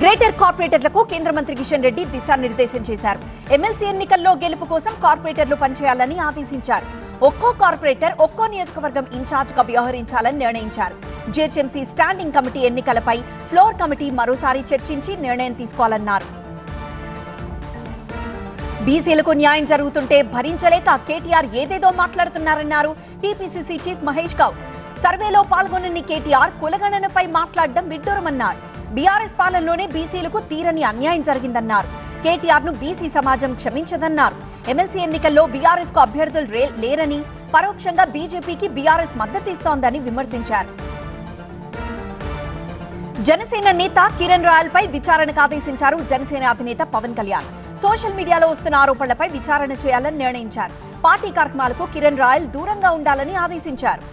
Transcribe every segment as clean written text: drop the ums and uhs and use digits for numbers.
Greater కార్పొరేటర్లకు కేంద్ర మంత్రి కిషన్ రెడ్డి దిశానిర్దేశం చేశారు. ఎమ్మెల్సీ ఎన్నికల్లో గెలుపు కోసం కార్పొరేటర్లు పనిచేయాలని ఆదేశించారు. ఒక్కో కార్పొరేటర్ ఒక్కో నియోజకవర్గం ఇన్ఛార్జ్గా వ్యవహరించాలని నిర్ణయించారు. జీహెచ్ఎంసీ స్టాండింగ్ కమిటీ ఎన్నికలపై ఫ్లోర్ కమిటీ మరోసారి చర్చించి నిర్ణయం తీసుకోవాలన్నారు. బీసీలకు న్యాయం జరుగుతుంటే భరించలేక కేటీఆర్ ఏదేదో మాట్లాడుతున్నారన్నారు టీపీసీసీ చీఫ్ మహేష్ గౌడ్. సర్వేలో పాల్గొనని కేటీఆర్ కులగణనపై మాట్లాడడం విడ్డూరమన్నారు. బీఆర్ఎస్ పాలనలోనే బీసీలకు తీరని అన్యాయం జరిగిందన్నారు. కేటీఆర్ ను బీసీ సమాజం క్షమించదన్నారు. ఎమ్మెల్సీ ఎన్నికల్లో బీఆర్ఎస్ కు అభ్యర్థులు లేరని, పరోక్షంగా బీజేపీకి బీఆర్ఎస్ మద్దతిస్తోందని విమర్శించారు. జనసేన నేత కిరణ్ రాయల్ పై విచారణకు ఆదేశించారు జనసేన అధినేత పవన్ కళ్యాణ్. సోషల్ మీడియాలో వస్తున్న ఆరోపణలపై విచారణ చేయాలని నిర్ణయించారు. పార్టీ కార్యక్రమాలకు కిరణ్ రాయల్ దూరంగా ఉండాలని ఆదేశించారు.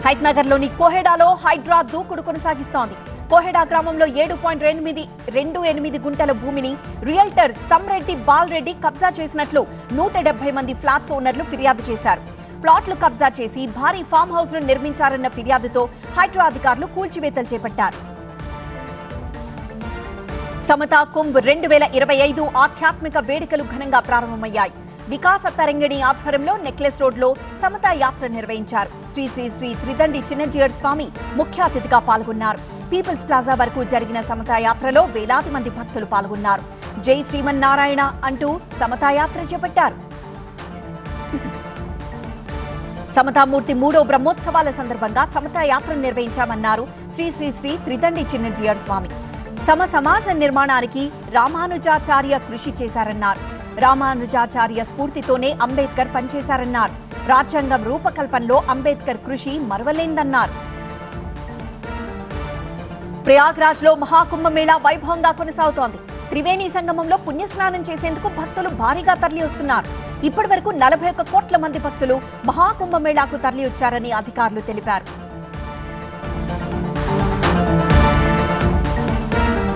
హైత్నగర్లోని కోహెడాలో హైడ్రా దూకుడు కొనసాగిస్తోంది. కోహెడా గ్రామంలో 7.28 గుంటల భూమిని రియల్టర్ సమ్రెడ్డి బాల్రెడ్డి కబ్జా చేసినట్లు 170 మంది ఫ్లాట్స్ ఓనర్లు ఫిర్యాదు చేశారు. ప్లాట్లు కబ్జా చేసి భారీ ఫామ్ హౌస్ ను నిర్మించారన్న ఫిర్యాదుతో హైడ్రా అధికారులు కూల్చివేతలు చేపట్టారు. సమతా కుంభ్ 2025 ఆధ్యాత్మిక వేడుకలు ఘనంగా ప్రారంభమయ్యాయి. వికాస తరంగిణి ఆధ్వర్యంలో నెక్లెస్ రోడ్ లో సమతా యాత్ర నిర్వహించారు. శ్రీ శ్రీ శ్రీ త్రిదండి చిన్నజీయర్ స్వామి ముఖ్య అతిథిగా పాల్గొన్నారు. పీపుల్స్ ప్లాజా వరకు జరిగిన సమతా యాత్రలో వేలాది మంది భక్తులు పాల్గొన్నారు. జై శ్రీమన్నారాయణ అంటూ సమతా యాత్ర చేపట్టారు. సమతామూర్తి 3వ బ్రహ్మోత్సవాల సందర్భంగా సమతా యాత్ర నిర్వహించామన్నారు శ్రీ శ్రీ శ్రీ త్రిదండి చిన్నజీయర్ స్వామి. సమాజ నిర్మాణానికి రామానుజాచార్య కృషి చేశారన్నారు. రామానుజాచార్య స్ఫూర్తితోనే అంబేద్కర్ పనిచేశారన్నారు. రాజ్యాంగం రూపకల్పనలో అంబేద్కర్ కృషి మరవలేందన్నారు. ప్రయాగ్రాజ్ లో మహాకుంభమేళా వైభవంగా కొనసాగుతోంది. త్రివేణి సంగమంలో పుణ్యస్నానం చేసేందుకు భక్తులు భారీగా తరలి వస్తున్నారు. ఇప్పటి వరకు 41 కోట్ల మంది భక్తులు మహాకుంభమేళాకు తరలి వచ్చారని అధికారులు తెలిపారు.